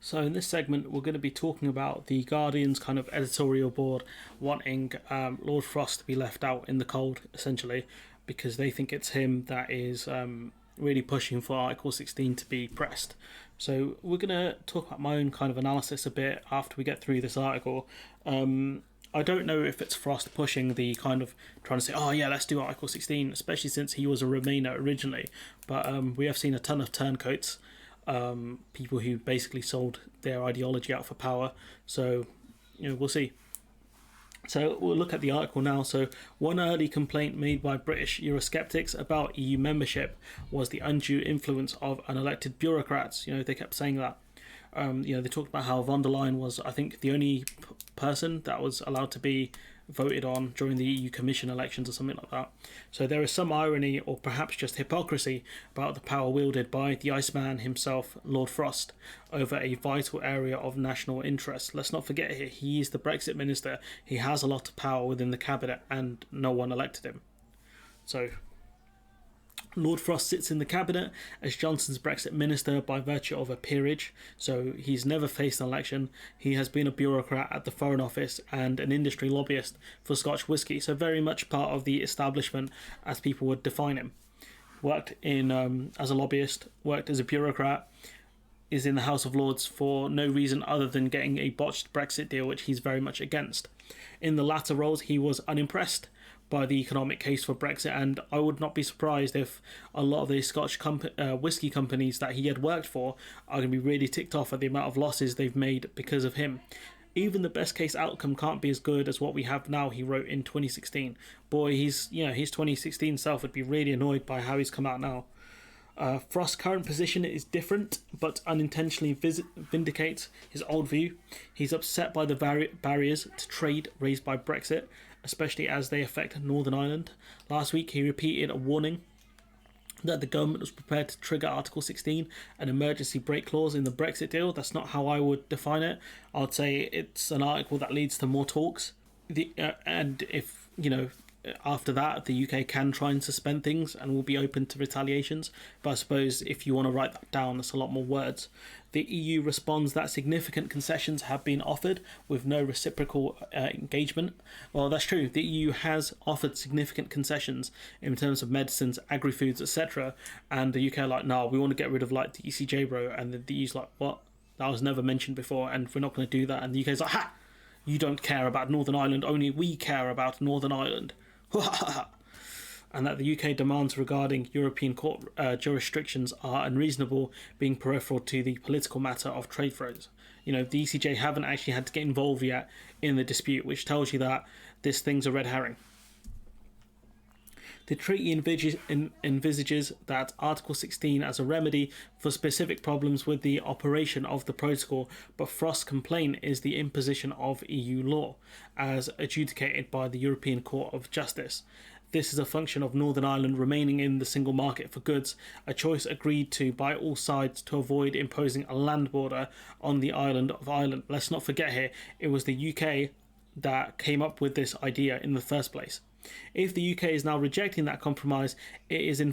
So in this segment, we're going to be talking about the Guardian's kind of editorial board wanting Lord Frost to be left out in the cold, essentially, because they think it's him that is really pushing for Article 16 to be pressed. So we're going to talk about my own kind of analysis a bit after we get through this article. I don't know if it's Frost pushing the kind of trying to say, oh yeah, let's do Article 16, especially since he was a Remainer originally. But we have seen a ton of turncoats, people who basically sold their ideology out for power. So, we'll see. So we'll look at the article now. So one early complaint made by British Eurosceptics about EU membership was the undue influence of unelected bureaucrats. They kept saying that. They talked about how von der Leyen was, I think, the only person that was allowed to be voted on during the EU Commission elections or something like that. So there is some irony, or perhaps just hypocrisy, about the power wielded by the Iceman himself, Lord Frost, over a vital area of national interest. Let's not forget here, he is the Brexit minister. He has a lot of power within the cabinet, and no one elected him. So Lord Frost sits in the cabinet as Johnson's Brexit minister by virtue of a peerage, so he's never faced an election. He has been a bureaucrat at the Foreign Office and an industry lobbyist for Scotch whisky, so very much part of the establishment as people would define him. Worked in as a lobbyist, worked as a bureaucrat, is in the House of Lords for no reason other than getting a botched Brexit deal, which he's very much against. In the latter roles, he was unimpressed by the economic case for Brexit, and I would not be surprised if a lot of the Scotch whisky companies that he had worked for are going to be really ticked off at the amount of losses they've made because of him. Even the best case outcome can't be as good as what we have now, he wrote in 2016. Boy, his 2016 self would be really annoyed by how he's come out now. Frost's current position is different, but unintentionally vindicates his old view. He's upset by the barriers to trade raised by Brexit, especially as they affect Northern Ireland. Last week, he repeated a warning that the government was prepared to trigger Article 16, an emergency break clause in the Brexit deal. That's not how I would define it. I'd say it's an article that leads to more talks. And if, after that, the UK can try and suspend things and will be open to retaliations. But I suppose if you want to write that down, that's a lot more words. The EU responds that significant concessions have been offered with no reciprocal engagement. Well, that's true. The EU has offered significant concessions in terms of medicines, agri-foods, etc. And the UK are like, no, we want to get rid of the ECJ, bro. And the EU's like, what? That was never mentioned before, and we're not going to do that. And the UK's like, ha! You don't care about Northern Ireland, only we care about Northern Ireland. And that the UK demands regarding European court jurisdictions are unreasonable, being peripheral to the political matter of trade flows. The ECJ haven't actually had to get involved yet in the dispute, which tells you that this thing's a red herring. The treaty envisages that Article 16 as a remedy for specific problems with the operation of the protocol, but Frost's complaint is the imposition of EU law, as adjudicated by the European Court of Justice. This is a function of Northern Ireland remaining in the single market for goods, a choice agreed to by all sides to avoid imposing a land border on the island of Ireland. Let's not forget here, it was the UK that came up with this idea in the first place. If the UK is now rejecting that compromise, it is in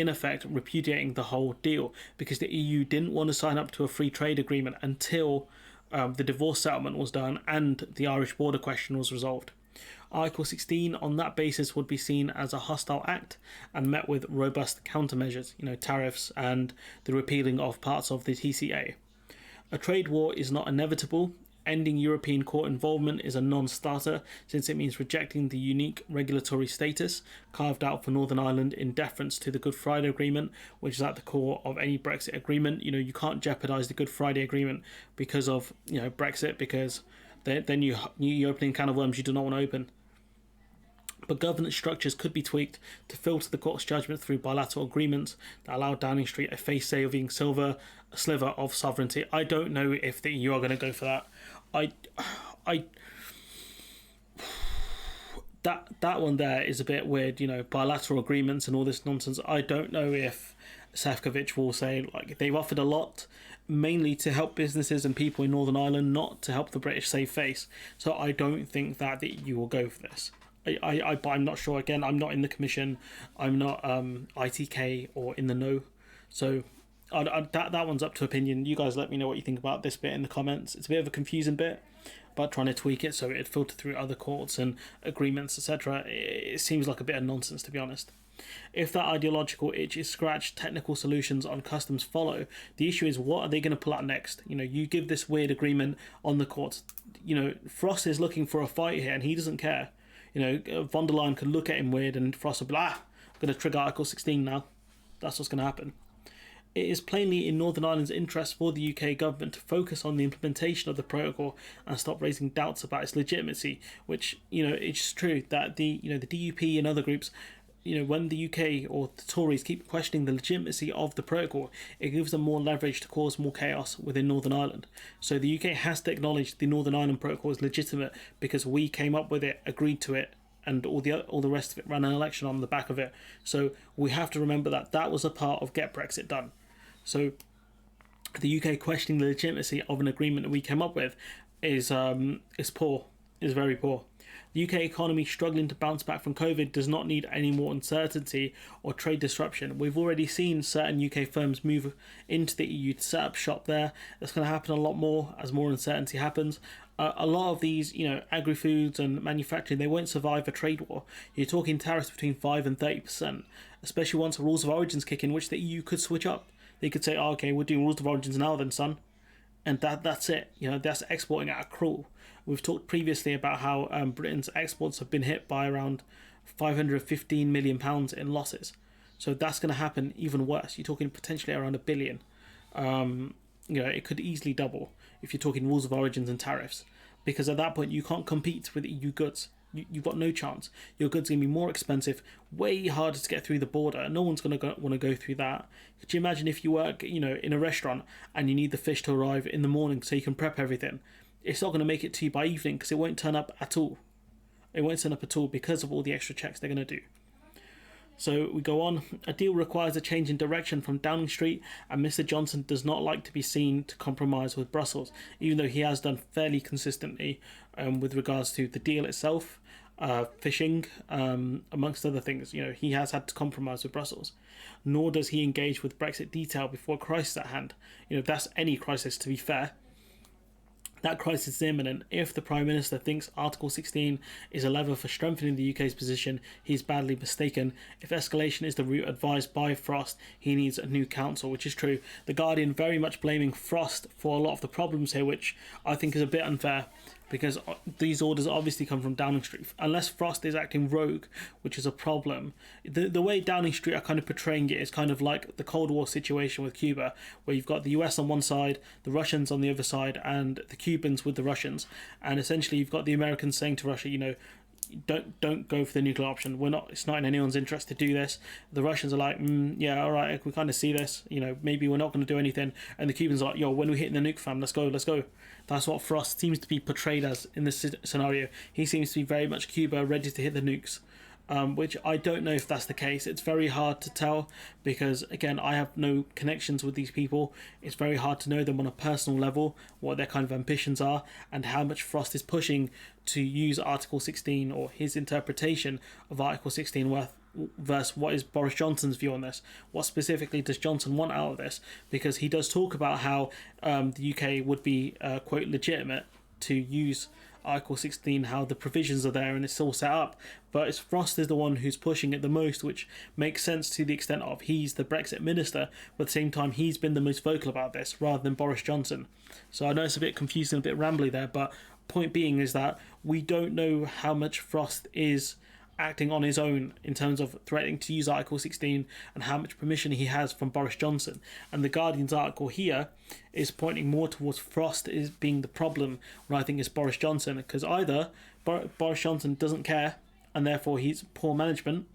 effect repudiating the whole deal, because the EU didn't want to sign up to a free trade agreement until the divorce settlement was done and the Irish border question was resolved. Article 16 on that basis would be seen as a hostile act and met with robust countermeasures, tariffs and the repealing of parts of the TCA. A trade war is not inevitable. Ending European court involvement is a non-starter, since it means rejecting the unique regulatory status carved out for Northern Ireland in deference to the Good Friday Agreement, which is at the core of any Brexit agreement. You can't jeopardise the Good Friday Agreement because of Brexit, because then you're opening a can of worms you do not want to open. But governance structures could be tweaked to filter the court's judgment through bilateral agreements that allow Downing Street a face-saving sliver of sovereignty. I don't know if the EU are going to go for that. That one there is a bit weird, bilateral agreements and all this nonsense. I don't know if Sefcovic will say, they've offered a lot, mainly to help businesses and people in Northern Ireland, not to help the British save face. So I don't think that the EU will go for this. But I'm not sure. Again, I'm not in the commission. I'm not ITK or in the know. So that one's up to opinion. You guys let me know what you think about this bit in the comments. It's a bit of a confusing bit, but trying to tweak it so it filter through other courts and agreements, etc. It seems like a bit of nonsense, to be honest. If that ideological itch is scratched, technical solutions on customs follow. The issue is, what are they going to pull out next? You give this weird agreement on the courts. Frost is looking for a fight here, and he doesn't care. Von der Leyen could look at him weird, and Frost will be like, I'm going to trigger Article 16 now. That's what's going to happen. It is plainly in Northern Ireland's interest for the UK government to focus on the implementation of the protocol and stop raising doubts about its legitimacy, which, it's true that the DUP and other groups, when the UK or the Tories keep questioning the legitimacy of the protocol, it gives them more leverage to cause more chaos within Northern Ireland. So the UK has to acknowledge the Northern Ireland protocol is legitimate because we came up with it, agreed to it, and all the rest of it, ran an election on the back of it. So we have to remember that was a part of Get Brexit Done. So the UK questioning the legitimacy of an agreement that we came up with is poor, is very poor. The UK economy struggling to bounce back from COVID does not need any more uncertainty or trade disruption. We've already seen certain UK firms move into the EU to set up shop there. That's going to happen a lot more as more uncertainty happens. A lot of these, agri-foods and manufacturing, they won't survive a trade war. You're talking tariffs between 5 and 30%, especially once the rules of origins kick in, which the EU could switch up. They could say, okay, we're doing rules of origins now then, son. And that's it. That's exporting at a crawl. We've talked previously about how Britain's exports have been hit by around £515 million in losses. So that's going to happen even worse. You're talking potentially around £1 billion. It could easily double if you're talking rules of origins and tariffs. Because at that point, you can't compete with EU goods. You've got no chance. Your goods are going to be more expensive, way harder to get through the border. No one's going to want to go through that. Could you imagine if you work, in a restaurant and you need the fish to arrive in the morning so you can prep everything? It's not going to make it to you by evening because it won't turn up at all. It won't turn up at all because of all the extra checks they're going to do. So we go on. A deal requires a change in direction from Downing Street, and Mr Johnson does not like to be seen to compromise with Brussels, even though he has done fairly consistently with regards to the deal itself, fishing, amongst other things. He has had to compromise with Brussels. Nor does he engage with Brexit detail before a crisis at hand. That's any crisis, to be fair. That crisis is imminent. If the Prime Minister thinks Article 16 is a lever for strengthening the UK's position, he's badly mistaken. If escalation is the route advised by Frost, he needs a new council, which is true. The Guardian very much blaming Frost for a lot of the problems here, which I think is a bit unfair, because these orders obviously come from Downing Street. Unless Frost is acting rogue, which is a problem. The way Downing Street are kind of portraying it is kind of like the Cold War situation with Cuba, where you've got the US on one side, the Russians on the other side, and the Cubans with the Russians. And essentially you've got the Americans saying to Russia, don't go for the nuclear option. It's not in anyone's interest to do this. The Russians are like, yeah, all right, we kind of see this. Maybe we're not going to do anything. And the Cubans are like, yo, when we hit the nuke, fam, let's go. That's what Frost seems to be portrayed as in this scenario. He seems to be very much Cuba, ready to hit the nukes. Which I don't know if that's the case. It's very hard to tell because, again, I have no connections with these people. It's very hard to know them on a personal level, what their kind of ambitions are, and how much Frost is pushing to use Article 16 or his interpretation of Article 16 versus what is Boris Johnson's view on this. What specifically does Johnson want out of this? Because he does talk about how the UK would be, quote, legitimate to use Article 16, how the provisions are there and it's all set up, but it's Frost is the one who's pushing it the most, which makes sense to the extent of he's the Brexit minister, but at the same time he's been the most vocal about this rather than Boris Johnson. So I know it's a bit confusing, a bit rambly there, but point being is that we don't know how much Frost is acting on his own in terms of threatening to use Article 16 and how much permission he has from Boris Johnson. And the Guardian's article here is pointing more towards Frost as being the problem when I think it's Boris Johnson, because either Boris Johnson doesn't care and therefore he's poor management,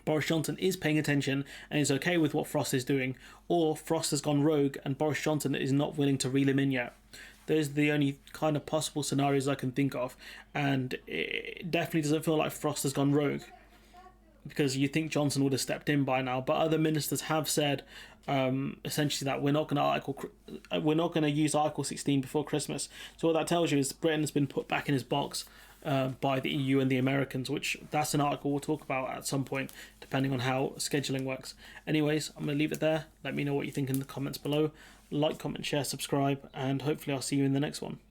Boris Johnson is paying attention and is okay with what Frost is doing, or Frost has gone rogue and Boris Johnson is not willing to reel him in yet. Those are the only kind of possible scenarios I can think of, and it definitely doesn't feel like Frost has gone rogue, because you think Johnson would have stepped in by now. But other ministers have said essentially that we're not going to use Article 16 before Christmas. So what that tells you is Britain has been put back in his box by the EU and the Americans, which that's an article we'll talk about at some point, depending on how scheduling works. Anyways, I'm going to leave it there. Let me know what you think in the comments below. Like, comment, share, subscribe, and hopefully I'll see you in the next one.